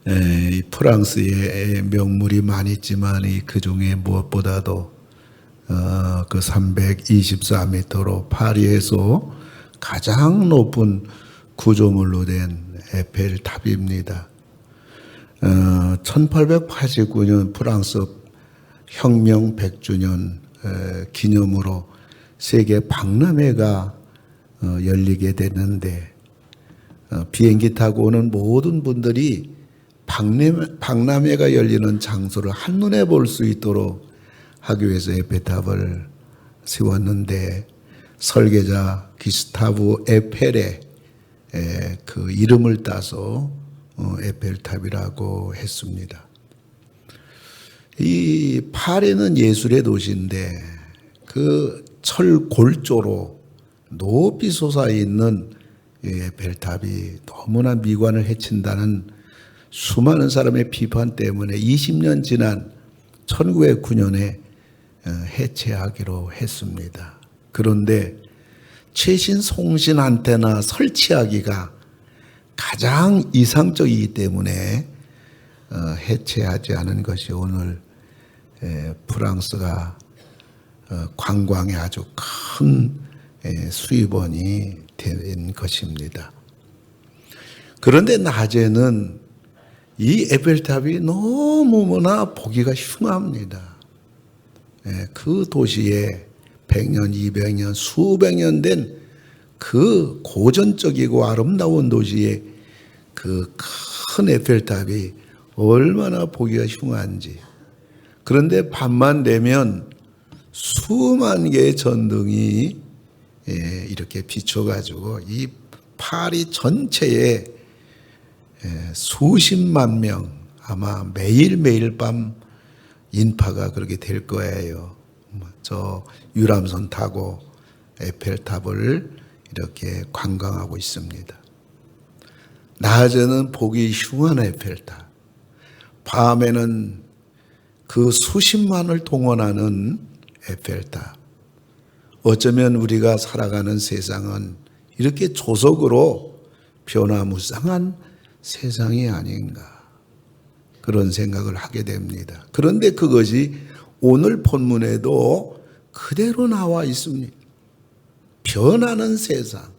이 프랑스에 명물이 많이 있지만 그 중에 무엇보다도 그 324m로 파리에서 가장 높은 구조물로 된 에펠탑입니다. 1889년 프랑스 혁명 100주년 기념으로 세계 박람회가 열리게 됐는데 비행기 타고 오는 모든 분들이 박람회가 열리는 장소를 한눈에 볼 수 있도록 하기 위해서 에펠탑을 세웠는데 설계자 기스타브 에펠의 그 이름을 따서 에펠탑이라고 했습니다. 이 파리는 예술의 도시인데 그 철골조로 높이 솟아있는 에펠탑이 너무나 미관을 해친다는 수많은 사람의 비판 때문에 20년 지난 1909년에 해체하기로 했습니다. 그런데 최신 송신 안테나 설치하기가 가장 이상적이기 때문에 해체하지 않은 것이 오늘 프랑스가 관광에 아주 큰 수입원이 된 것입니다. 그런데 낮에는 이 에펠탑이 너무나 보기가 흉합니다. 그 도시에 100년, 200년, 수백 년 된 그 고전적이고 아름다운 도시에 그 큰 에펠탑이 얼마나 보기가 흉한지. 그런데 밤만 되면 수만 개의 전등이 이렇게 비춰가지고 이 파리 전체에 수십만 명 아마 매일 밤 인파가 그렇게 될 거예요. 저 유람선 타고 에펠탑을 이렇게 관광하고 있습니다. 낮에는 보기 흉한 에펠탑, 밤에는 그 수십만을 동원하는 에펠탑. 어쩌면 우리가 살아가는 세상은 이렇게 조속으로 변화무쌍한 세상이 아닌가 그런 생각을 하게 됩니다. 그런데 그것이 오늘 본문에도 그대로 나와 있습니다. 변하는 세상.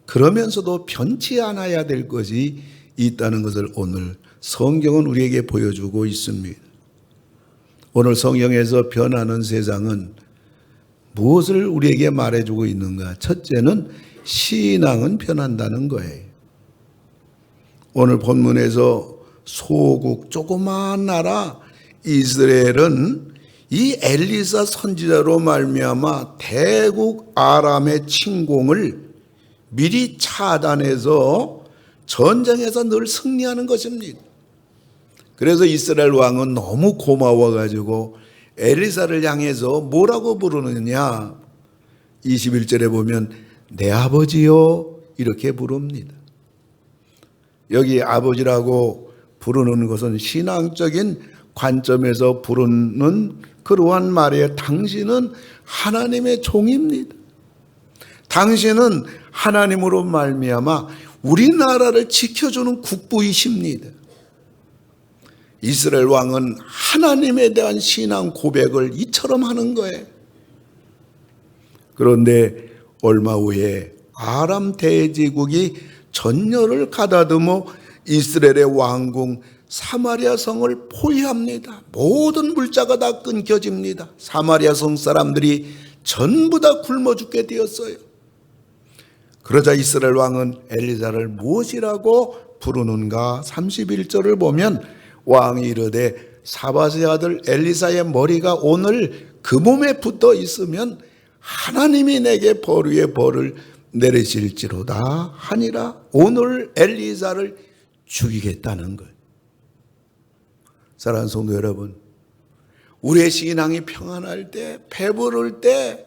그러면서도 변치 않아야 될 것이 있다는 것을 오늘 성경은 우리에게 보여주고 있습니다. 오늘 성경에서 변하는 세상은 무엇을 우리에게 말해주고 있는가? 첫째는 신앙은 변한다는 거예요. 오늘 본문에서 소국 조그마한 나라 이스라엘은 이 엘리사 선지자로 말미암아 대국 아람의 침공을 미리 차단해서 전쟁에서 늘 승리하는 것입니다. 그래서 이스라엘 왕은 너무 고마워가지고 엘리사를 향해서 뭐라고 부르느냐? 21절에 보면 내 아버지요 이렇게 부릅니다. 여기 아버지라고 부르는 것은 신앙적인 관점에서 부르는 그러한 말에 당신은 하나님의 종입니다. 당신은 하나님으로 말미암아 우리나라를 지켜주는 국부이십니다. 이스라엘 왕은 하나님에 대한 신앙 고백을 이처럼 하는 거예요. 그런데 얼마 후에 아람 대제국이 전열을 가다듬어 이스라엘의 왕궁 사마리아 성을 포위합니다. 모든 물자가 다 끊겨집니다. 사마리아 성 사람들이 전부 다 굶어 죽게 되었어요. 그러자 이스라엘 왕은 엘리사를 무엇이라고 부르는가? 31절을 보면 왕이 이르되 사밧의 아들 엘리사의 머리가 오늘 그 몸에 붙어 있으면 하나님이 내게 벌 위에 벌을 내리실지로다 하니라. 오늘 엘리사를 죽이겠다는 거예요. 사랑하는 성도 여러분, 우리의 신앙이 평안할 때, 배부를 때,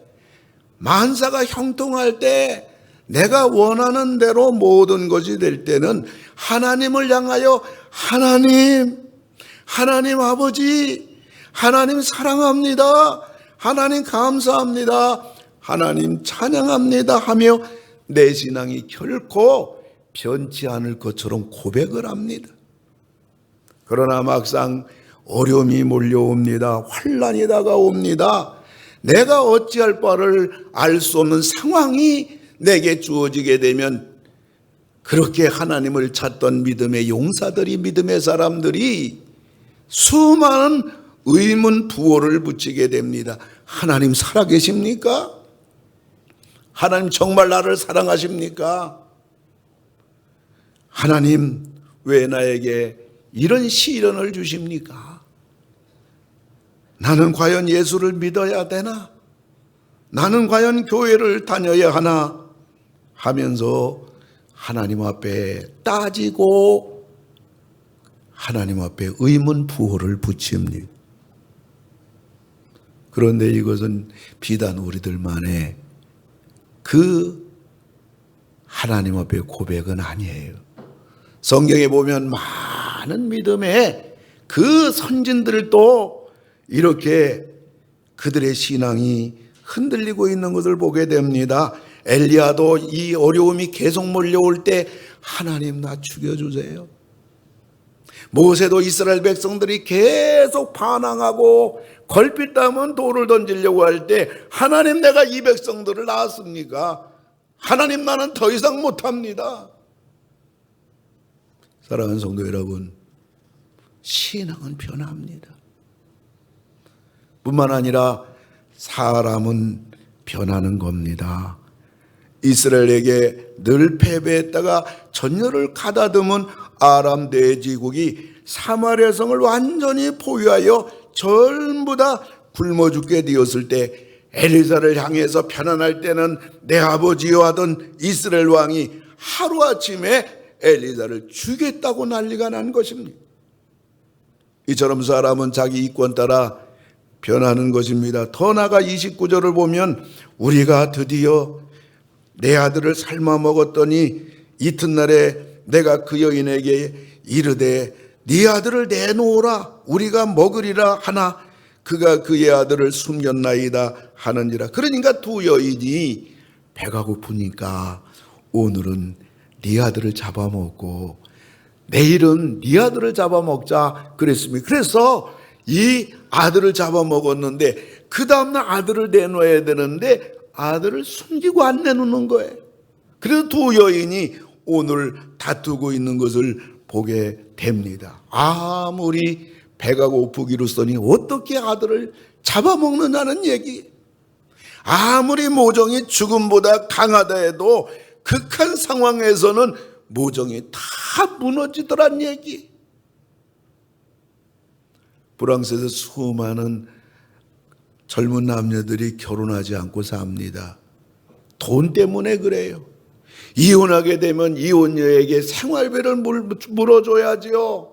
만사가 형통할 때, 내가 원하는 대로 모든 것이 될 때는 하나님을 향하여 하나님 아버지, 하나님 사랑합니다. 하나님 감사합니다. 하나님 찬양합니다 하며 내 신앙이 결코 변치 않을 것처럼 고백을 합니다. 그러나 막상 어려움이 몰려옵니다. 환난이 다가옵니다. 내가 어찌할 바를 알 수 없는 상황이 내게 주어지게 되면 그렇게 하나님을 찾던 믿음의 용사들이, 믿음의 사람들이 수많은 의문 부호를 붙이게 됩니다. 하나님 살아계십니까? 하나님 정말 나를 사랑하십니까? 하나님 왜 나에게 이런 시련을 주십니까? 나는 과연 예수를 믿어야 되나? 나는 과연 교회를 다녀야 하나? 하면서 하나님 앞에 따지고 하나님 앞에 의문 부호를 붙입니다. 그런데 이것은 비단 우리들만의 그 하나님 앞에 고백은 아니에요. 성경에 보면 많은 믿음의 그 선진들도 이렇게 그들의 신앙이 흔들리고 있는 것을 보게 됩니다. 엘리야도 이 어려움이 계속 몰려올 때 하나님 나 죽여주세요. 모세도 이스라엘 백성들이 계속 반항하고 걸핏하면 돌을 던지려고 할 때 하나님 내가 이 백성들을 낳았습니까? 하나님 나는 더 이상 못합니다. 사랑하는 성도 여러분, 신앙은 변합니다. 뿐만 아니라 사람은 변하는 겁니다. 이스라엘에게 늘 패배했다가 전열을 가다듬은 아람 대제국이 사마리아 성을 완전히 포위하여 전부 다 굶어 죽게 되었을 때 엘리사를 향해서 편안할 때는 내 아버지여 하던 이스라엘 왕이 하루아침에 엘리사를 죽였다고 난리가 난 것입니다. 이처럼 사람은 자기 이권 따라 변하는 것입니다. 더 나아가 29절을 보면 우리가 드디어 내 아들을 삶아 먹었더니 이튿날에 내가 그 여인에게 이르되 네 아들을 내놓으라 우리가 먹으리라 하나 그가 그의 아들을 숨겼나이다 하느니라. 그러니까 두 여인이 배가 고프니까 오늘은 네 아들을 잡아먹고 내일은 네 아들을 잡아먹자 그랬습니다. 그래서 이 아들을 잡아먹었는데 그 다음날 아들을 내놓아야 되는데 아들을 숨기고 안 내놓는 거예요. 그래서 두 여인이 오늘 다투고 있는 것을 보게 됩니다. 아무리 배가 고프기로서니 어떻게 아들을 잡아먹느냐는 얘기. 아무리 모정이 죽음보다 강하다 해도 극한 상황에서는 모정이 다 무너지더란 얘기. 프랑스에서 수많은 젊은 남녀들이 결혼하지 않고 삽니다. 돈 때문에 그래요. 이혼하게 되면 이혼녀에게 생활비를 물어줘야지요.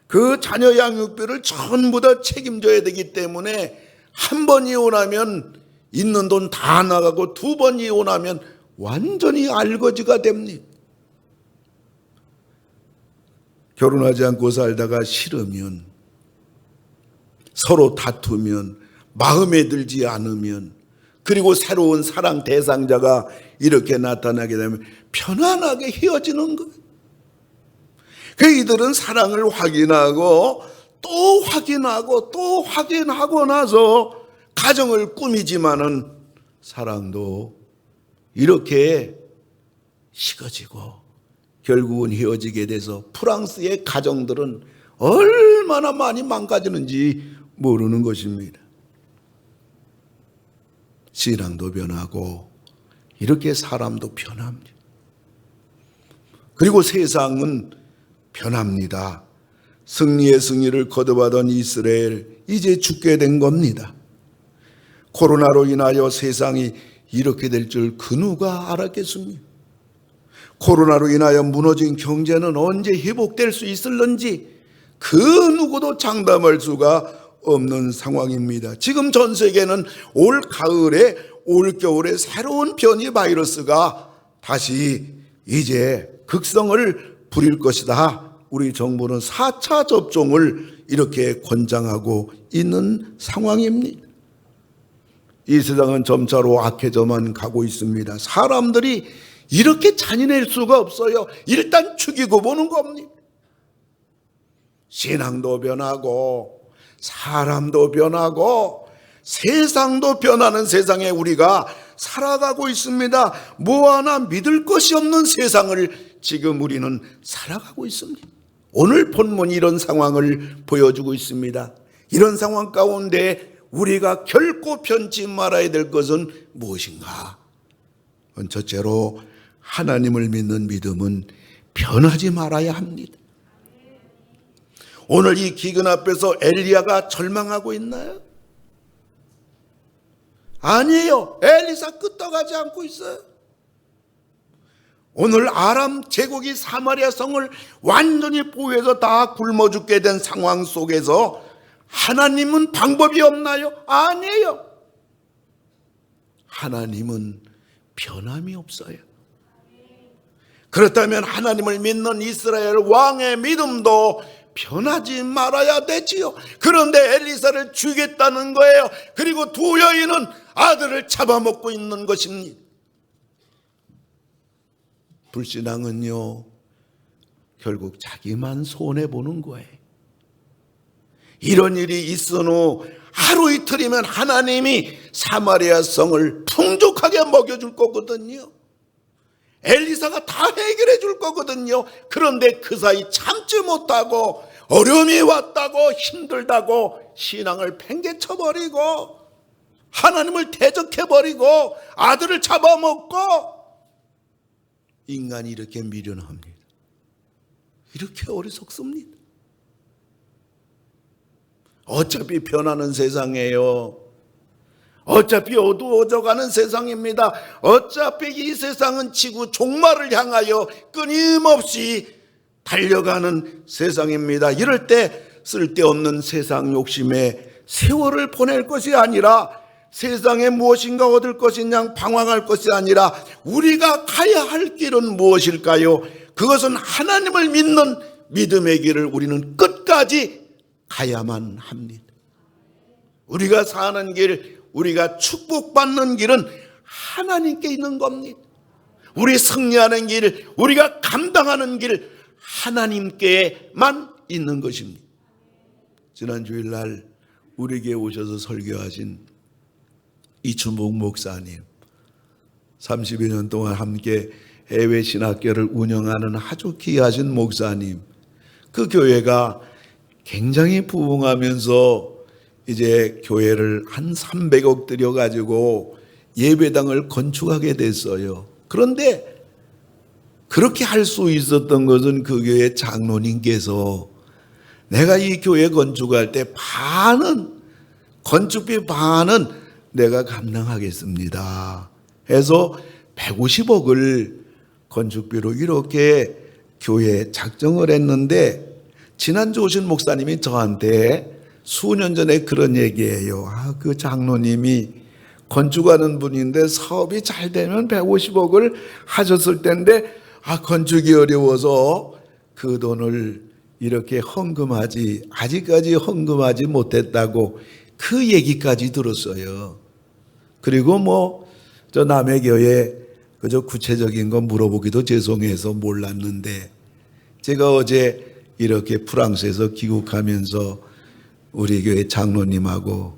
그 자녀 양육비를 전부 다 책임져야 되기 때문에 한 번 이혼하면 있는 돈 다 나가고 두 번 이혼하면 완전히 알거지가 됩니다. 결혼하지 않고 살다가 싫으면 서로 다투면 마음에 들지 않으면 그리고 새로운 사랑 대상자가 이렇게 나타나게 되면 편안하게 헤어지는 거예요. 그 이들은 사랑을 확인하고 또 확인하고 또 확인하고 나서 가정을 꾸미지만은 사랑도 이렇게 식어지고 결국은 헤어지게 돼서 프랑스의 가정들은 얼마나 많이 망가지는지 모르는 것입니다. 신앙도 변하고 이렇게 사람도 변합니다. 그리고 세상은 변합니다. 승리의 승리를 거듭하던 이스라엘 이제 죽게 된 겁니다. 코로나로 인하여 세상이 이렇게 될 줄 그 누가 알았겠습니까? 코로나로 인하여 무너진 경제는 언제 회복될 수 있을런지 그 누구도 장담할 수가 없는 상황입니다. 지금 전 세계는 올 가을에 올 겨울에 새로운 변이 바이러스가 다시 이제 극성을 부릴 것이다. 우리 정부는 4차 접종을 이렇게 권장하고 있는 상황입니다. 이 세상은 점차로 악해져만 가고 있습니다. 사람들이 이렇게 잔인할 수가 없어요. 일단 죽이고 보는 겁니다. 신앙도 변하고 사람도 변하고 세상도 변하는 세상에 우리가 살아가고 있습니다. 뭐 하나 믿을 것이 없는 세상을 지금 우리는 살아가고 있습니다. 오늘 본문이 이런 상황을 보여주고 있습니다. 이런 상황 가운데 우리가 결코 변치 말아야 될 것은 무엇인가? 첫째로 하나님을 믿는 믿음은 변하지 말아야 합니다. 오늘 이 기근 앞에서 엘리야가 절망하고 있나요? 아니에요. 엘리사 끄떡하지 않고 있어요. 오늘 아람 제국이 사마리아 성을 완전히 포위해서 다 굶어 죽게 된 상황 속에서 하나님은 방법이 없나요? 아니에요. 하나님은 변함이 없어요. 그렇다면 하나님을 믿는 이스라엘 왕의 믿음도 변하지 말아야 되지요. 그런데 엘리사를 죽이겠다는 거예요. 그리고 두 여인은 아들을 잡아먹고 있는 것입니다. 불신앙은요, 결국 자기만 손해보는 거예요. 이런 일이 있은 후 하루 이틀이면 하나님이 사마리아 성을 풍족하게 먹여줄 거거든요. 엘리사가 다 해결해 줄 거거든요. 그런데 그 사이 참지 못하고 어려움이 왔다고 힘들다고 신앙을 팽개쳐버리고 하나님을 대적해버리고 아들을 잡아먹고 인간이 이렇게 미련합니다. 이렇게 어리석습니다. 어차피 변하는 세상이에요. 어차피 어두워져가는 세상입니다. 어차피 이 세상은 지구 종말을 향하여 끊임없이 달려가는 세상입니다. 이럴 때 쓸데없는 세상 욕심에 세월을 보낼 것이 아니라 세상에 무엇인가 얻을 것이냐 방황할 것이 아니라 우리가 가야 할 길은 무엇일까요? 그것은 하나님을 믿는 믿음의 길을 우리는 끝까지 가야만 합니다. 우리가 사는 길, 우리가 축복받는 길은 하나님께 있는 겁니다. 우리 승리하는 길, 우리가 감당하는 길 하나님께만 있는 것입니다. 지난 주일날 우리에게 오셔서 설교하신 이춘복 목사님, 30여 년 동안 함께 해외 신학교를 운영하는 아주 귀하신 목사님, 그 교회가 굉장히 부흥하면서 이제 교회를 한 300억 들여가지고 예배당을 건축하게 됐어요. 그런데 그렇게 할 수 있었던 것은 그 교회 장로님께서 내가 이 교회 건축할 때 반은, 건축비 반은 내가 감당하겠습니다 해서 150억을 건축비로 이렇게 교회에 작정을 했는데, 지난주 오신 목사님이 저한테 수년 전에 그런 얘기예요. 그 장로님이 건축하는 분인데 사업이 잘 되면 150억을 하셨을 텐데 건축이 어려워서 그 돈을 이렇게 헌금하지, 아직까지 헌금하지 못했다고 그 얘기까지 들었어요. 그리고 저 남의 교회 그저 구체적인 거 물어보기도 죄송해서 몰랐는데, 제가 어제 이렇게 프랑스에서 귀국하면서 우리 교회 장로님하고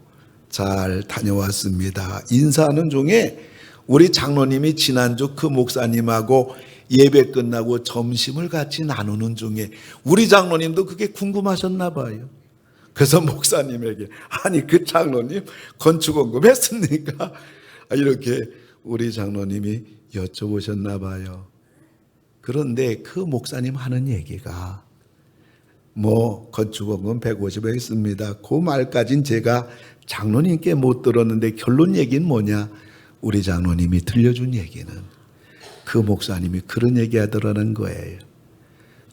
잘 다녀왔습니다. 인사하는 중에 우리 장로님이 지난주 그 목사님하고 예배 끝나고 점심을 같이 나누는 중에 우리 장로님도 그게 궁금하셨나 봐요. 그래서 목사님에게 아니 그 장로님 건축원금 했습니까? 이렇게 우리 장로님이 여쭤보셨나 봐요. 그런데 그 목사님 하는 얘기가 건축원금 150억 했습니다. 그 말까지는 제가 장로님께 못 들었는데 결론 얘기는 뭐냐? 우리 장로님이 들려준 얘기는 그 목사님이 그런 얘기 하더라는 거예요.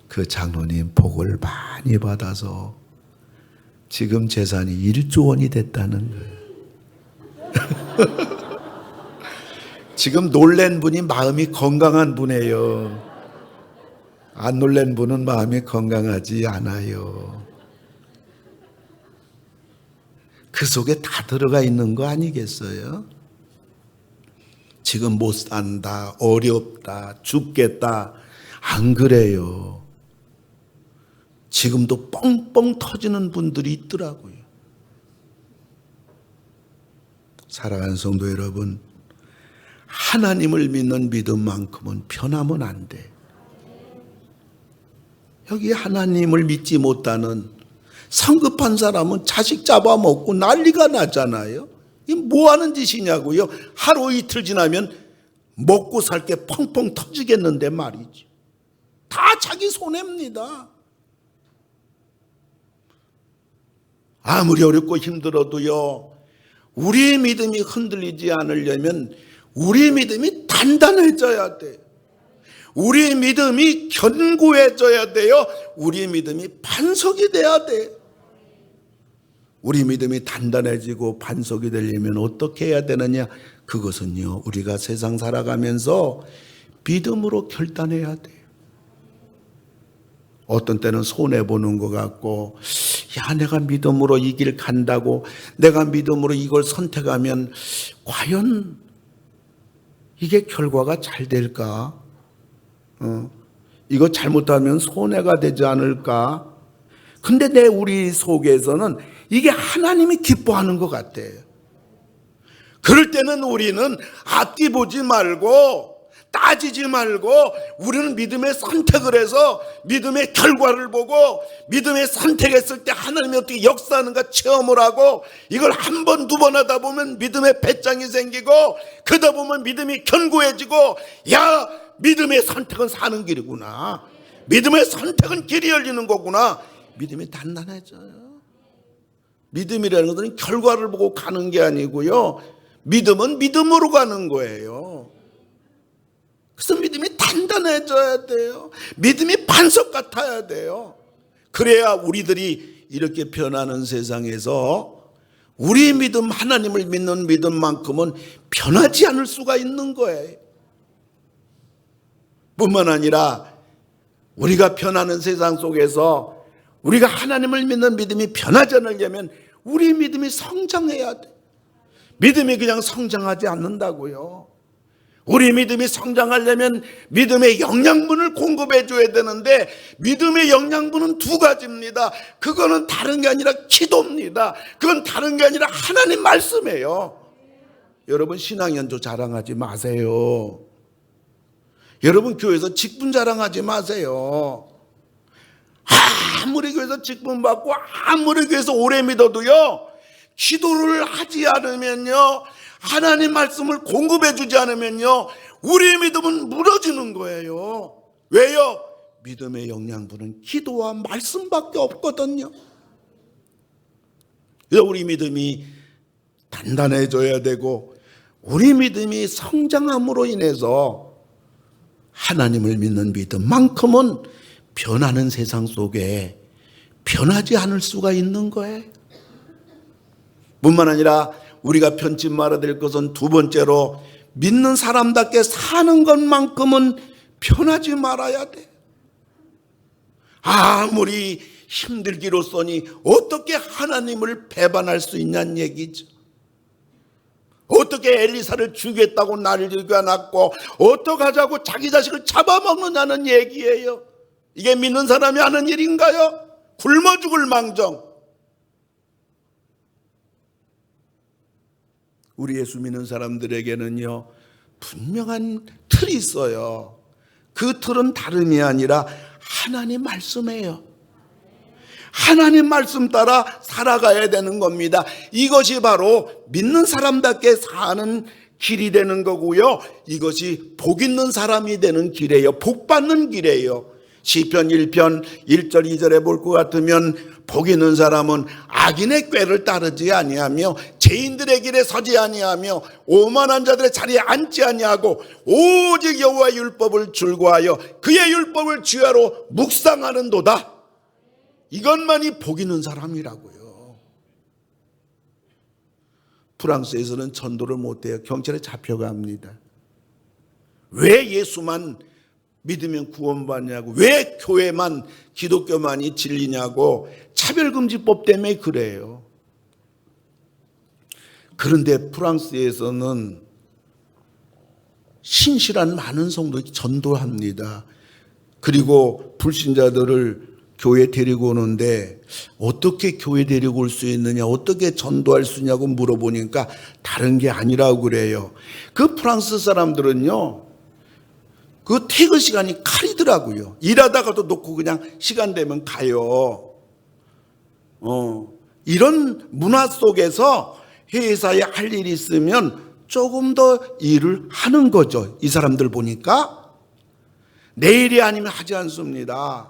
그 장로님 복을 많이 받아서 지금 재산이 1조 원이 됐다는 거예요. 지금 놀란 분이 마음이 건강한 분이에요. 안 놀란 분은 마음이 건강하지 않아요. 그 속에 다 들어가 있는 거 아니겠어요? 지금 못 산다, 어렵다, 죽겠다. 안 그래요. 지금도 뻥뻥 터지는 분들이 있더라고요. 사랑하는 성도 여러분, 하나님을 믿는 믿음만큼은 변하면 안 돼. 여기 하나님을 믿지 못하는 성급한 사람은 자식 잡아먹고 난리가 나잖아요. 이게 뭐 하는 짓이냐고요. 하루 이틀 지나면 먹고 살 게 펑펑 터지겠는데 말이지. 다 자기 손해입니다. 아무리 어렵고 힘들어도요, 우리의 믿음이 흔들리지 않으려면 우리의 믿음이 단단해져야 돼요. 우리의 믿음이 견고해져야 돼요. 우리의 믿음이 반석이 돼야 돼요. 우리 믿음이 단단해지고 반석이 되려면 어떻게 해야 되느냐? 그것은요, 우리가 세상 살아가면서 믿음으로 결단해야 돼요. 어떤 때는 손해보는 것 같고, 야, 내가 믿음으로 이 길 간다고, 내가 믿음으로 이걸 선택하면 과연 이게 결과가 잘 될까? 이거 잘못하면 손해가 되지 않을까? 근데 우리 속에서는 이게 하나님이 기뻐하는 것 같아요. 그럴 때는 우리는 앞뒤 보지 말고 따지지 말고 우리는 믿음의 선택을 해서 믿음의 결과를 보고 믿음의 선택했을 때 하나님이 어떻게 역사하는가 체험을 하고, 이걸 한 번, 두 번 하다 보면 믿음의 배짱이 생기고, 그러다 보면 믿음이 견고해지고, 야, 믿음의 선택은 사는 길이구나. 믿음의 선택은 길이 열리는 거구나. 믿음이 단단해져요. 믿음이라는 것은 결과를 보고 가는 게 아니고요, 믿음은 믿음으로 가는 거예요. 그래서 믿음이 단단해져야 돼요. 믿음이 반석 같아야 돼요. 그래야 우리들이 이렇게 변하는 세상에서 우리 믿음, 하나님을 믿는 믿음만큼은 변하지 않을 수가 있는 거예요. 뿐만 아니라 우리가 변하는 세상 속에서 우리가 하나님을 믿는 믿음이 변하지 않으려면 우리 믿음이 성장해야 돼. 믿음이 그냥 성장하지 않는다고요. 우리 믿음이 성장하려면 믿음의 영양분을 공급해 줘야 되는데, 믿음의 영양분은 두 가지입니다. 그거는 다른 게 아니라 기도입니다. 그건 다른 게 아니라 하나님 말씀이에요. 여러분, 신앙연조 자랑하지 마세요. 여러분, 교회에서 직분 자랑하지 마세요. 아무리 교회에서 직분 받고 아무리 교회에서 오래 믿어도요, 기도를 하지 않으면요, 하나님 말씀을 공급해 주지 않으면요, 우리의 믿음은 무너지는 거예요. 왜요? 믿음의 영양분은 기도와 말씀밖에 없거든요. 그래서 우리 믿음이 단단해져야 되고, 우리 믿음이 성장함으로 인해서 하나님을 믿는 믿음만큼은 변하는 세상 속에 변하지 않을 수가 있는 거예요. 뿐만 아니라 우리가 편치 말아야 될 것은 두 번째로, 믿는 사람답게 사는 것만큼은 변하지 말아야 돼. 아무리 힘들기로써니 어떻게 하나님을 배반할 수 있냐는 얘기죠. 어떻게 엘리사를 죽였다고 난리가 났고, 어떡하자고 자기 자식을 잡아먹느냐는 얘기예요. 이게 믿는 사람이 하는 일인가요? 굶어 죽을 망정. 우리 예수 믿는 사람들에게는요, 분명한 틀이 있어요. 그 틀은 다름이 아니라 하나님 말씀이에요. 하나님 말씀 따라 살아가야 되는 겁니다. 이것이 바로 믿는 사람답게 사는 길이 되는 거고요, 이것이 복 있는 사람이 되는 길이에요. 복 받는 길이에요. 시편 1편 1절 2절에 볼 것 같으면, 복 있는 사람은 악인의 꾀를 따르지 아니하며 죄인들의 길에 서지 아니하며 오만한 자들의 자리에 앉지 아니하고 오직 여호와의 율법을 즐거워하여 그의 율법을 주야로 묵상하는도다. 이것만이 복 있는 사람이라고요. 프랑스에서는 전도를 못해요. 경찰에 잡혀갑니다. 왜 예수만 믿으면 구원받냐고, 왜 교회만, 기독교만이 진리냐고, 차별금지법 때문에 그래요. 그런데 프랑스에서는 신실한 많은 성도들이 전도합니다. 그리고 불신자들을 교회 데리고 오는데 어떻게 교회 데리고 올 수 있느냐, 어떻게 전도할 수 있냐고 물어보니까 다른 게 아니라고 그래요. 그 프랑스 사람들은요, 그 퇴근 시간이 칼이더라고요. 일하다가도 놓고 그냥 시간 되면 가요. 이런 문화 속에서 회사에 할 일이 있으면 조금 더 일을 하는 거죠. 이 사람들 보니까 내일이 아니면 하지 않습니다.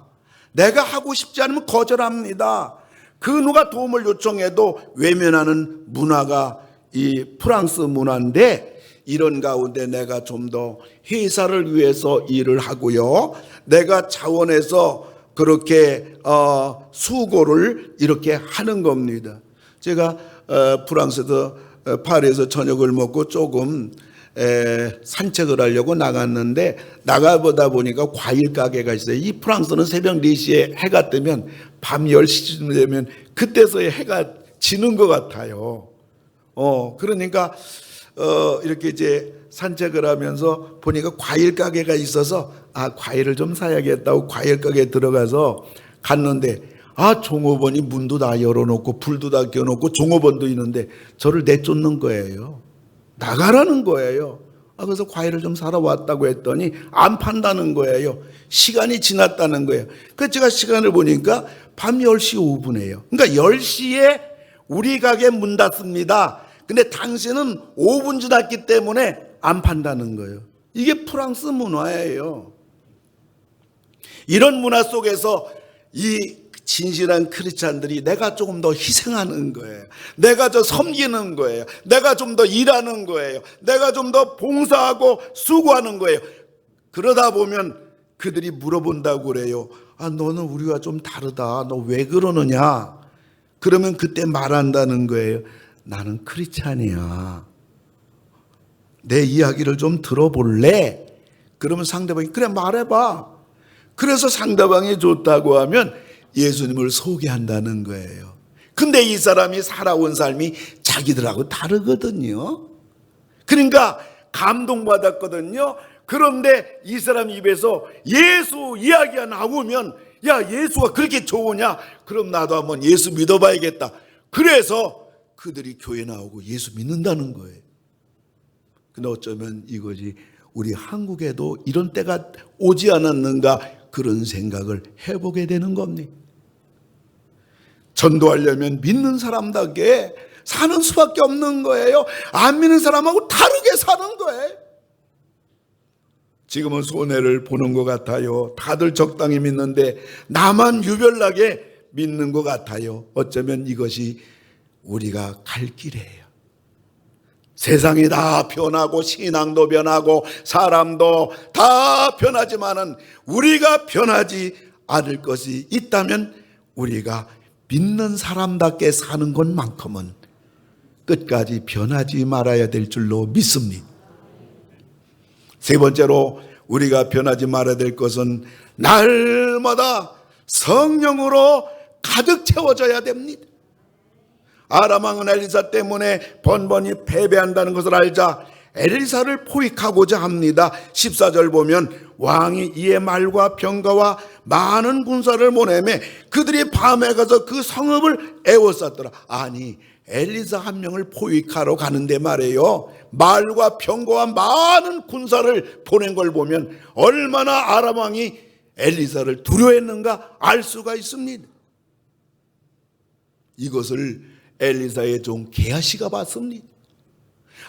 내가 하고 싶지 않으면 거절합니다. 그 누가 도움을 요청해도 외면하는 문화가 이 프랑스 문화인데, 이런 가운데 내가 좀 더 회사를 위해서 일을 하고요, 내가 자원해서 그렇게 수고를 이렇게 하는 겁니다. 제가 프랑스에서 파리에서 저녁을 먹고 조금 산책을 하려고 나갔는데, 나가보다 보니까 과일 가게가 있어요. 이 프랑스는 새벽 4시에 해가 뜨면 밤 10시쯤 되면 그때서야 해가 지는 것 같아요. 그러니까 이렇게 이제 산책을 하면서 보니까 과일 가게가 있어서 과일을 좀 사야겠다고 과일 가게에 들어가서 갔는데, 종업원이 문도 다 열어놓고 불도 다 켜놓고 종업원도 있는데 저를 내쫓는 거예요. 나가라는 거예요. 그래서 과일을 좀 사러 왔다고 했더니 안 판다는 거예요. 시간이 지났다는 거예요. 그래서 제가 시간을 보니까 밤 10시 5분이에요. 그러니까 10시에 우리 가게 문 닫습니다. 근데 당신은 5분 지났기 때문에 안 판다는 거예요. 이게 프랑스 문화예요. 이런 문화 속에서 이 진실한 크리스찬들이 내가 조금 더 희생하는 거예요. 내가 더 섬기는 거예요. 내가 좀 더 일하는 거예요. 내가 좀 더 봉사하고 수고하는 거예요. 그러다 보면 그들이 물어본다고 그래요. 너는 우리와 좀 다르다. 너 왜 그러느냐? 그러면 그때 말한다는 거예요. 나는 크리스찬이야. 내 이야기를 좀 들어볼래? 그러면 상대방이 그래 말해봐. 그래서 상대방이 좋다고 하면 예수님을 소개한다는 거예요. 근데 이 사람이 살아온 삶이 자기들하고 다르거든요. 그러니까 감동받았거든요. 그런데 이 사람 입에서 예수 이야기가 나오면, 야, 예수가 그렇게 좋으냐? 그럼 나도 한번 예수 믿어봐야겠다. 그래서 그들이 교회 나오고 예수 믿는다는 거예요. 근데 어쩌면 이것이 우리 한국에도 이런 때가 오지 않았는가, 그런 생각을 해보게 되는 겁니다. 전도하려면 믿는 사람답게 사는 수밖에 없는 거예요. 안 믿는 사람하고 다르게 사는 거예요. 지금은 손해를 보는 것 같아요. 다들 적당히 믿는데 나만 유별나게 믿는 것 같아요. 어쩌면 이것이 우리가 갈 길이에요. 세상이 다 변하고 신앙도 변하고 사람도 다 변하지만은 우리가 변하지 않을 것이 있다면 우리가 믿는 사람답게 사는 것만큼은 끝까지 변하지 말아야 될 줄로 믿습니다. 세 번째로 우리가 변하지 말아야 될 것은 날마다 성령으로 가득 채워져야 됩니다. 아람 왕은 엘리사 때문에 번번이 패배한다는 것을 알자 엘리사를 포획하고자 합니다. 14절 보면 왕이 이에 말과 병거와 많은 군사를 보내매 그들이 밤에 가서 그 성읍을 에워쌌더라. 아니, 엘리사 한 명을 포획하러 가는데 말이에요, 말과 병거와 많은 군사를 보낸 걸 보면 얼마나 아람 왕이 엘리사를 두려워했는가 알 수가 있습니다. 이것을 엘리사의 종 게하시가 봤습니다.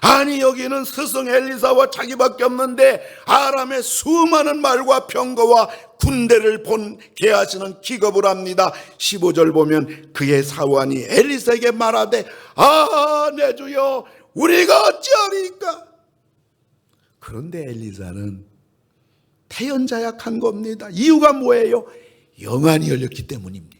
아니, 여기는 스승 엘리사와 자기밖에 없는데 아람의 수많은 말과 병거와 군대를 본 게하시는 기겁을 합니다. 15절 보면 그의 사환이 엘리사에게 말하되 내 주여, 우리가 어찌하리까? 그런데 엘리사는 태연자약한 겁니다. 이유가 뭐예요? 영안이 열렸기 때문입니다.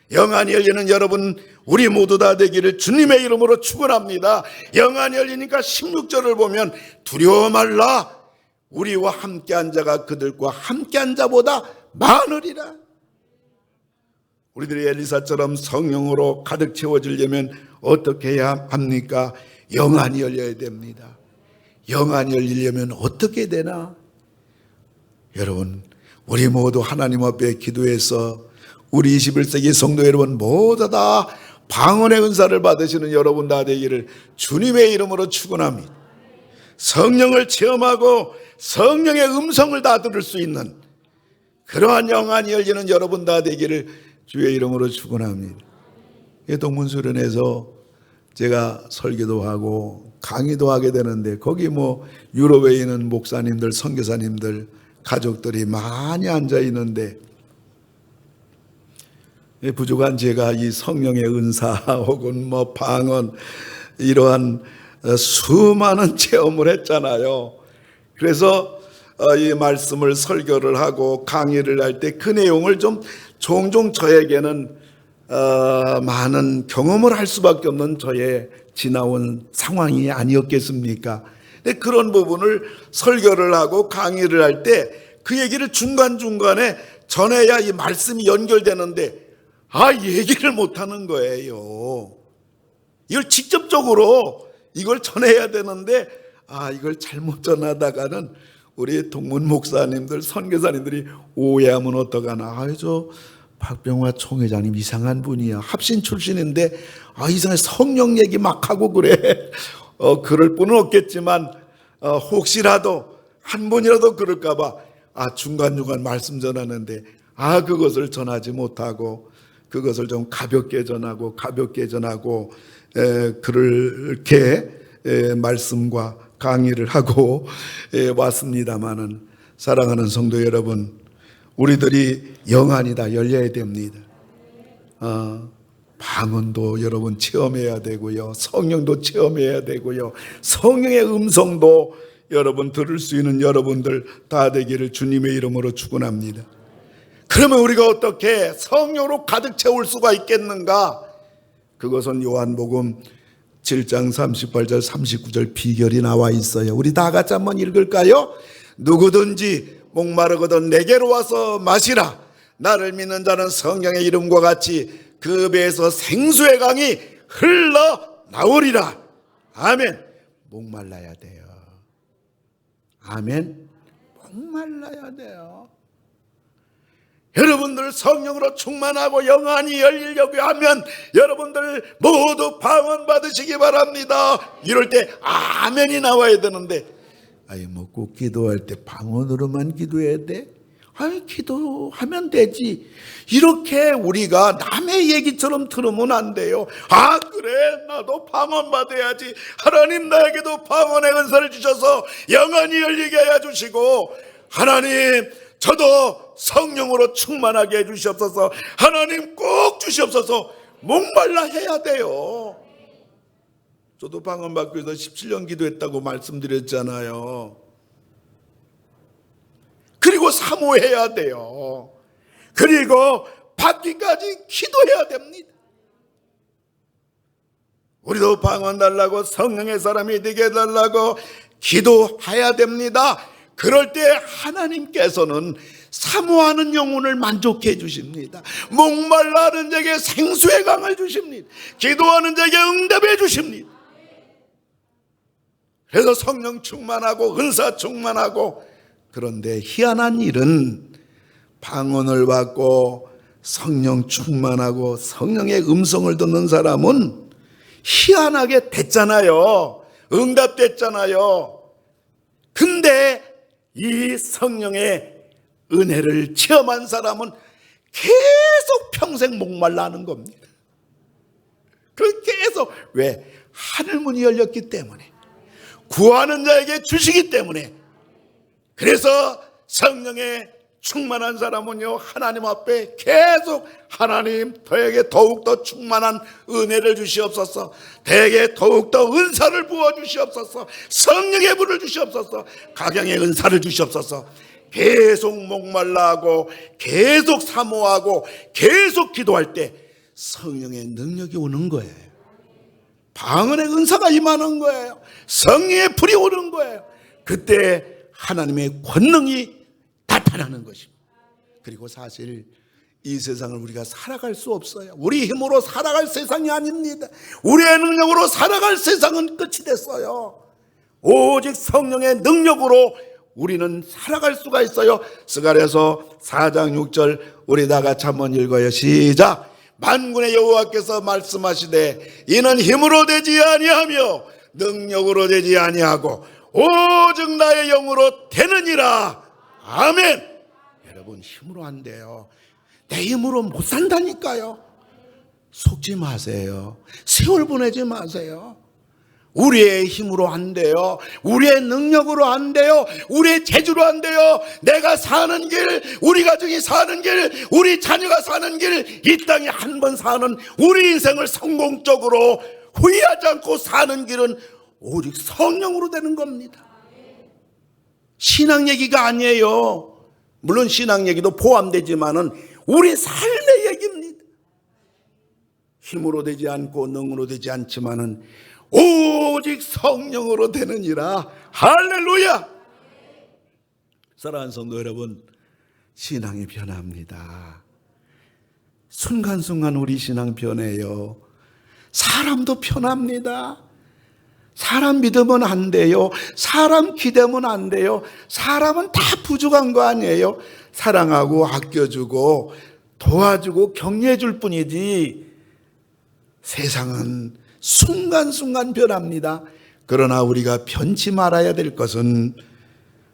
영안이 열리는 여러분, 우리 모두 다 되기를 주님의 이름으로 축원합니다. 영안이 열리니까 16절을 보면 두려워 말라, 우리와 함께한 자가 그들과 함께한 자보다 많으리라. 우리들이 엘리사처럼 성령으로 가득 채워지려면 어떻게 해야 합니까? 영안이 열려야 됩니다. 영안이 열리려면 어떻게 되나? 여러분, 우리 모두 하나님 앞에 기도해서 우리 21세기 성도 여러분 모두 다 방언의 은사를 받으시는 여러분 다 되기를 주님의 이름으로 축원합니다. 성령을 체험하고 성령의 음성을 다 들을 수 있는 그러한 영안이 열리는 여러분 다 되기를 주의 이름으로 축원합니다. 동문수련에서 제가 설교도 하고 강의도 하게 되는데 거기 유럽에 있는 목사님들, 선교사님들, 가족들이 많이 앉아 있는데 부족한 제가 이 성령의 은사 혹은 방언 이러한 수많은 체험을 했잖아요. 그래서 이 말씀을 설교를 하고 강의를 할 때 그 내용을 좀 종종 저에게는 많은 경험을 할 수밖에 없는 저의 지나온 상황이 아니었겠습니까? 근데 그런 부분을 설교를 하고 강의를 할 때 그 얘기를 중간중간에 전해야 이 말씀이 연결되는데 얘기를 못하는 거예요. 이걸 직접적으로 이걸 전해야 되는데 이걸 잘못 전하다가는 우리 동문 목사님들, 선교사님들이 오해하면 어떡하나. 저 박병화 총회장님 이상한 분이야. 합신 출신인데 이상하게 성령 얘기 막 하고 그래. 그럴 분은 없겠지만 혹시라도 한 분이라도 그럴까 봐 중간중간 말씀 전하는데 그것을 전하지 못하고 그것을 좀 가볍게 전하고 그렇게 말씀과 강의를 하고 왔습니다마는 사랑하는 성도 여러분, 우리들이 영안이 다 열려야 됩니다. 방언도 여러분 체험해야 되고요, 성령도 체험해야 되고요, 성령의 음성도 여러분 들을 수 있는 여러분들 다 되기를 주님의 이름으로 축원합니다. 그러면 우리가 어떻게 성령으로 가득 채울 수가 있겠는가? 그것은 요한복음 7장 38절 39절 비결이 나와 있어요. 우리 다 같이 한번 읽을까요? 누구든지 목마르거든 내게로 와서 마시라. 나를 믿는 자는 성령의 이름과 같이 그 배에서 생수의 강이 흘러나오리라. 아멘. 목말라야 돼요. 아멘. 목말라야 돼요. 여러분들 성령으로 충만하고 영안이 열리려고 하면 여러분들 모두 방언 받으시기 바랍니다. 이럴 때 아멘이 나와야 되는데 꼭 기도할 때 방언으로만 기도해야 돼? 기도하면 되지. 이렇게 우리가 남의 얘기처럼 들으면 안 돼요. 그래, 나도 방언 받아야지. 하나님 나에게도 방언의 은사를 주셔서 영안이 열리게 해 주시고, 하나님 저도 성령으로 충만하게 해주시옵소서. 하나님 꼭 주시옵소서. 목말라 해야 돼요. 저도 방언 받기 위해서 17년 기도했다고 말씀드렸잖아요. 그리고 사모해야 돼요. 그리고 받기까지 기도해야 됩니다. 우리도 방언 달라고, 성령의 사람이 되게 해달라고 기도해야 됩니다. 그럴 때 하나님께서는 사모하는 영혼을 만족해 주십니다. 목말라하는 자에게 생수의 강을 주십니다. 기도하는 자에게 응답해 주십니다. 그래서 성령 충만하고 은사 충만하고, 그런데 희한한 일은 방언을 받고 성령 충만하고 성령의 음성을 듣는 사람은 희한하게 됐잖아요. 응답됐잖아요. 근데 이 성령의 은혜를 체험한 사람은 계속 평생 목말라 하는 겁니다. 계속. 왜? 하늘문이 열렸기 때문에, 구하는 자에게 주시기 때문에. 그래서 성령의 충만한 사람은요, 하나님 앞에 계속 하나님 저에게 더욱더 충만한 은혜를 주시옵소서, 내게 더욱더 은사를 부어주시옵소서, 성령의 불을 주시옵소서, 각양의 은사를 주시옵소서. 계속 목말라하고 계속 사모하고 계속 기도할 때 성령의 능력이 오는 거예요. 방언의 은사가 임하는 거예요. 성령의 불이 오는 거예요. 그때 하나님의 권능이 나타나는 것입니다. 그리고 사실 이 세상을 우리가 살아갈 수 없어요. 우리 힘으로 살아갈 세상이 아닙니다. 우리의 능력으로 살아갈 세상은 끝이 됐어요. 오직 성령의 능력으로 우리는 살아갈 수가 있어요. 스가랴서 4장 6절 우리 다 같이 한번 읽어요. 시작. 만군의 여호와께서 말씀하시되 이는 힘으로 되지 아니하며 능력으로 되지 아니하고 오직 나의 영으로 되느니라. 아멘. 여러분, 힘으로 안 돼요. 내 힘으로 못 산다니까요. 속지 마세요. 세월 보내지 마세요. 우리의 힘으로 안 돼요. 우리의 능력으로 안 돼요. 우리의 재주로 안 돼요. 내가 사는 길, 우리 가족이 사는 길, 우리 자녀가 사는 길, 이 땅에 한 번 사는 우리 인생을 성공적으로 후회하지 않고 사는 길은 오직 성령으로 되는 겁니다. 신앙 얘기가 아니에요. 물론 신앙 얘기도 포함되지만은 우리 삶의 얘기입니다. 힘으로 되지 않고 능으로 되지 않지만은 오직 성령으로 되느니라. 할렐루야. 사랑하는 성도 여러분, 신앙이 변합니다. 순간순간 우리 신앙 변해요. 사람도 변합니다. 사람 믿으면 안 돼요. 사람 기대면 안 돼요. 사람은 다 부족한 거 아니에요. 사랑하고 아껴주고 도와주고 격려해 줄 뿐이지 세상은 순간순간 변합니다. 그러나 우리가 변치 말아야 될 것은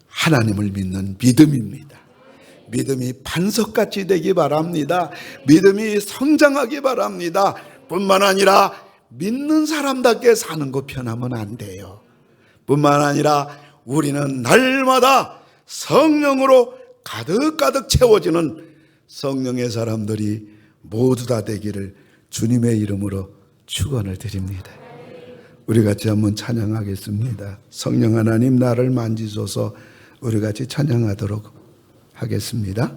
하나님을 믿는 믿음입니다. 믿음이 반석같이 되기 바랍니다. 믿음이 성장하기 바랍니다. 뿐만 아니라 믿는 사람답게 사는 거 변하면 안 돼요. 뿐만 아니라 우리는 날마다 성령으로 가득가득 채워지는 성령의 사람들이 모두 다 되기를 주님의 이름으로 축원을 드립니다. 우리 같이 한번 찬양하겠습니다. 성령 하나님 나를 만지소서. 우리 같이 찬양하도록 하겠습니다.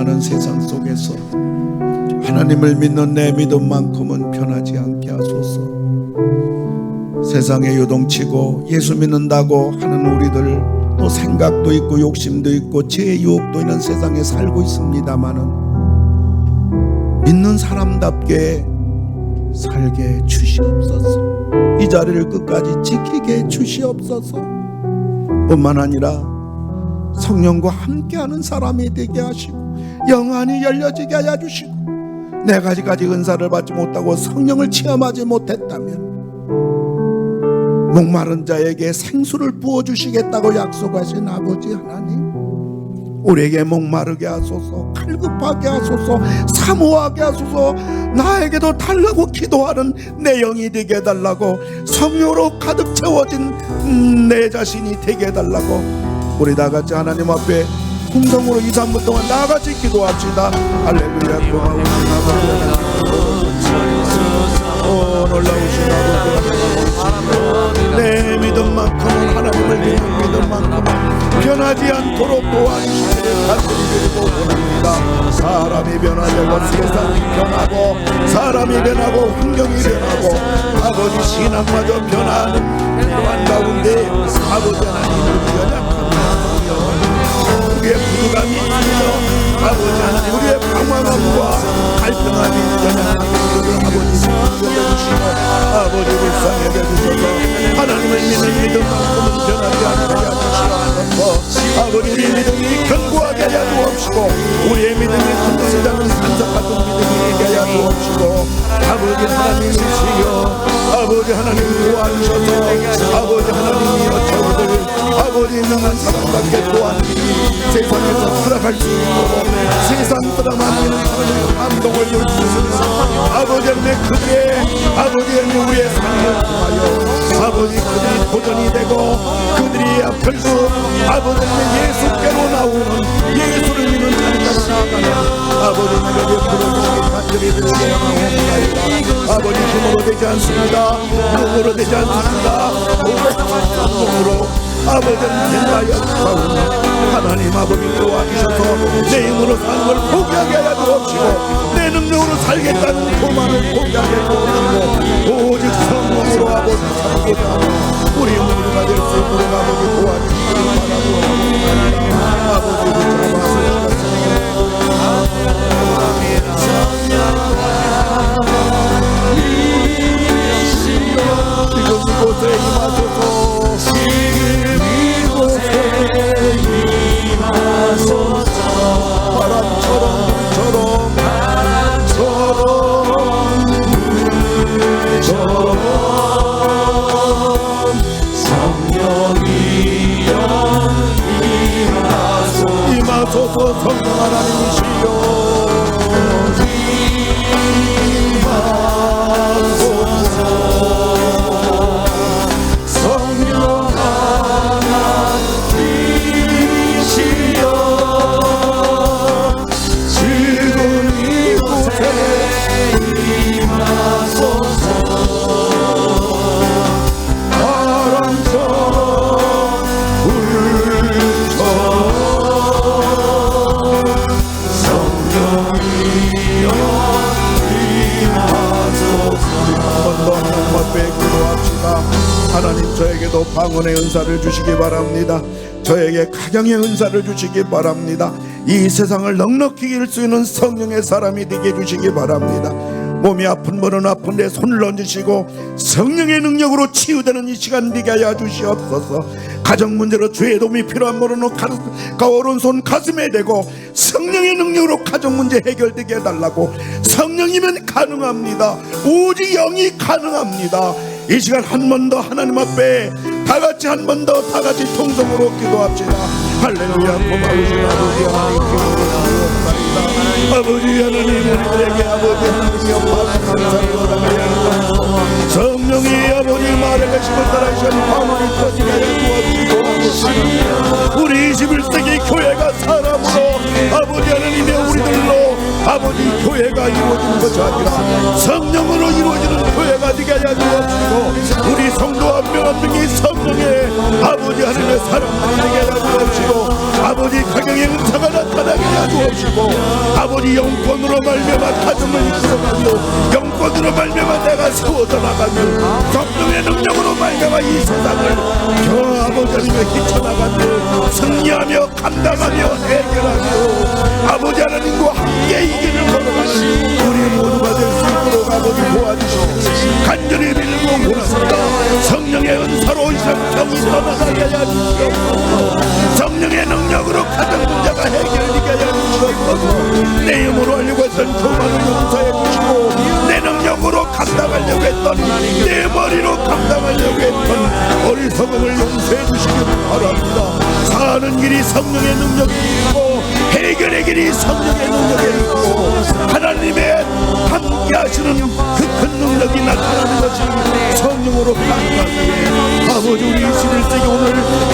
변화가는 세상 속에서 하나님을 믿는 내 믿음만큼은 변하지 않게 하소서. 세상에 요동치고 예수 믿는다고 하는 우리들, 또 생각도 있고 욕심도 있고 죄의 유혹도 있는 세상에 살고 있습니다마는 믿는 사람답게 살게 주시옵소서. 이 자리를 끝까지 지키게 주시옵소서. 뿐만 아니라 성령과 함께하는 사람이 되게 하시고 영안이 열려지게 하여 주시고, 내가 아직까지 은사를 받지 못하고 성령을 체험하지 못했다면 목마른 자에게 생수를 부어주시겠다고 약속하신 아버지 하나님, 우리에게 목마르게 하소서, 갈급하게 하소서, 사모하게 하소서. 나에게도 달라고 기도하는 내 영이 되게 해달라고, 성령으로 가득 채워진 내 자신이 되게 해달라고. 우리 다같이 하나님 앞에 통성으로 2, 3분 동안 다같이 기도합시다. 할렐루야. 고마우신 아버지, 놀라우신 아버지, 내 믿음만큼은, 하나님을 믿는 믿음만큼은 변하지 않도록 도와주시기를 간절히 원합니다. 사람이 변화되고 세상이 변하고 사람이 변하고 환경이 변하고 아버지 신앙마저 변하는 이러한 가운데 아버지 하나님을 연약합니다. 우리의 부족함이 있으며 아버지 하나님, 우리의 방황함과 갈등함이 연약함을 아버지 여겨주시고 아버지 불쌍하게 해주셔서 하나님을 믿는 믿음만큼은 변하지 않게 해주시옵소서. 아버지 우리 믿음이 견고하게 하여 주옵시고 우리의 믿음이 흔들리지 않는 산석 같은 믿음이 있게 하여 주옵시고 아버지 하나님이시여 아버지 하나님 도와주셔서 아버지 하나님이여 저희들 아버지 능한 사람답게 도와주시니 세상에서 살아갈 수 있도록 세상 사람만이는 감동을 주시옵소서. 아버지 하나님 그들의 아버지 하나님 우리의 삶을 통하여 아버지 그들이 도전이 되고 그들이 결국 아버지 하나님 예수께로 나오는 예수를 믿는 자리까지 나아가는 아버지 하나님의 부르심이 간절히 드리옵나이다. 아버지 힘으로 되지 않습니다. 눈으로 되지 않습니다. 오백으로 아버지는 된다여 주사오니 하나님 아버지 도와주셔서 내 힘으로 사는 걸 포기하게 하여 주옵시고 내 능력으로 살겠다는 도만을 포기하게 주옵시고 오직 성령으로 아버지 살고자 하는 우리 모두가 될 수 있도록 아버지 도와주시기 바라옵나이다. 아버지 지금 이곳에 임하소서. 바람처럼 성령이여 임하소서. 성령 하나님이시여 하나님 저에게도 방언의 은사를 주시기 바랍니다. 저에게 가정의 은사를 주시기 바랍니다. 이 세상을 넉넉히 이길 수 있는 성령의 사람이 되게 해주시기 바랍니다. 몸이 아픈 분은 아픈데 손을 얹으시고 성령의 능력으로 치유되는 이 시간 되게 하여 주시옵소서. 가정 문제로 주의 도움이 필요한 분은 오른손 가슴에 대고 성령의 능력으로 가정 문제 해결되게 해달라고. 성령이면 가능합니다. 오직 영이 가능합니다. 이 시간 한 번 더 하나님 앞에 다같이 한 번 더 다같이 통성으로 기도합시다. 할렐루야. 고마우신 아버지 하나님 기도합니다. 아버지 하나님 우리들에게 아버지 하나님이여 방언을 성령이 아버지 말에 계심을 따라하시는 방언을 터지게 하여 주옵시고 우리 21세기 교회가 사람으로 아버지 하나님의 우리들로 아버지 교회가 이루어지는 것이 아니라 성령으로 이루어지는 교회가 되게 하여 주옵시고 우리 성도 한 명 한 명이 성령의 아버지 하나님의 사람들이 되게 하여 주옵시고 아버지 가정의 은사가 나타나게 하여 주옵시고 성령으로 말미암아 가정을 이끌어가며 영권으로 말미암아 내가 세워져 나가며 성령의 능력으로 말미암아 이 세상을 저 아버지 하나님의 헤쳐나가며 승리하며 감당하며 해결하며 아버지 하나님과 함께 이 길을 걸어가는 우리 모두가 될 수 있도록 아버지 도와주시옵소서. 간절히 빌고 원합니다. 성령의 은사로 이 세상 병이 떠나가게 하여 주시옵소서. 성령의 능력으로 가정 문제가 해결되게 하여 주시옵소서. 내 힘으로 하려고 했던 교만을 용서해 주시고 내 능력으로 감당하려고 했던 내 머리로 감당하려고 했던 어리석음을 용서해 주시기 바랍니다. 사는 길이 성령의 능력이 있고 해결의 길이 성령의 능력이 있고 하나님의 함께 하시는 그 큰 능력이 나타나는 것이 성령으로 가능하기에 아버지 우리 21세기 오늘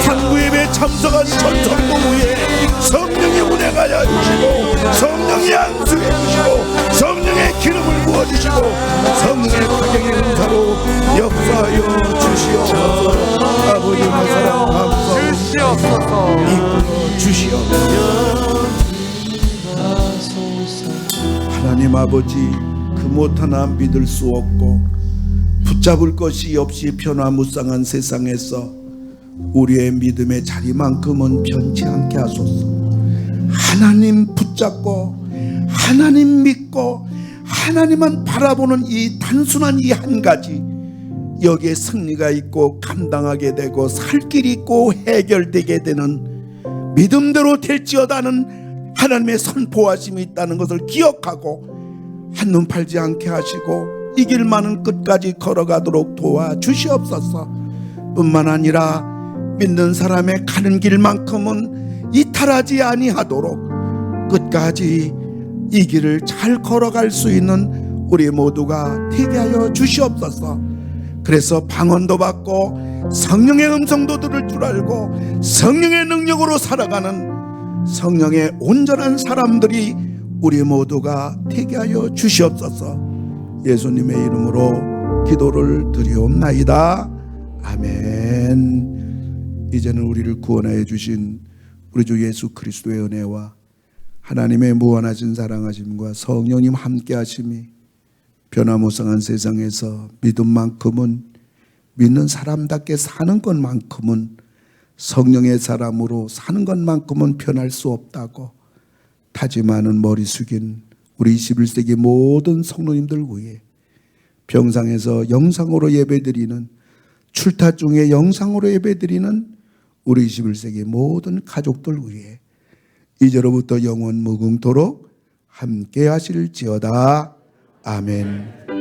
상부예배에 참석한 전 성도부에 성령의 운행하여 주시고 성령의 안수해 주시고 성령의 기름을 부어주시고 성령의 가정의 은사로 역사하여 주시옵소서. 아버지의 사랑 감사합니다. 이끌어 주시옵소서. 하나님 아버지 그 못하나 믿을 수 없고 붙잡을 것이 없이 변화무쌍한 세상에서 우리의 믿음의 자리만큼은 변치 않게 하소서. 하나님 붙잡고 하나님 믿고 하나님만 바라보는 이 단순한 이 한 가지, 여기에 승리가 있고 감당하게 되고 살 길이 있고 해결되게 되는 믿음대로 될지어다는 하나님의 선포하심이 있다는 것을 기억하고 한눈 팔지 않게 하시고 이 길만은 끝까지 걸어가도록 도와주시옵소서. 뿐만 아니라 믿는 사람의 가는 길만큼은 이탈하지 아니하도록 끝까지 이 길을 잘 걸어갈 수 있는 우리 모두가 되게 하여 주시옵소서. 그래서 방언도 받고 성령의 음성도 들을 줄 알고 성령의 능력으로 살아가는 성령의 온전한 사람들이 우리 모두가 되게 하여 주시옵소서. 예수님의 이름으로 기도를 드리옵나이다. 아멘. 이제는 우리를 구원하여 주신 우리 주 예수 그리스도의 은혜와 하나님의 무한하신 사랑하심과 성령님 함께 하심이 변화무쌍한 세상에서 믿음만큼은, 믿는 사람답게 사는 것만큼은, 성령의 사람으로 사는 것만큼은 변할 수 없다고 다짐하는 머리 숙인 우리 21세기 모든 성도님들 위해, 병상에서 영상으로 예배드리는, 출타 중에 영상으로 예배드리는 우리 21세기 모든 가족들 위해 이제로부터 영원 무궁토록 함께 하실지어다. 아멘.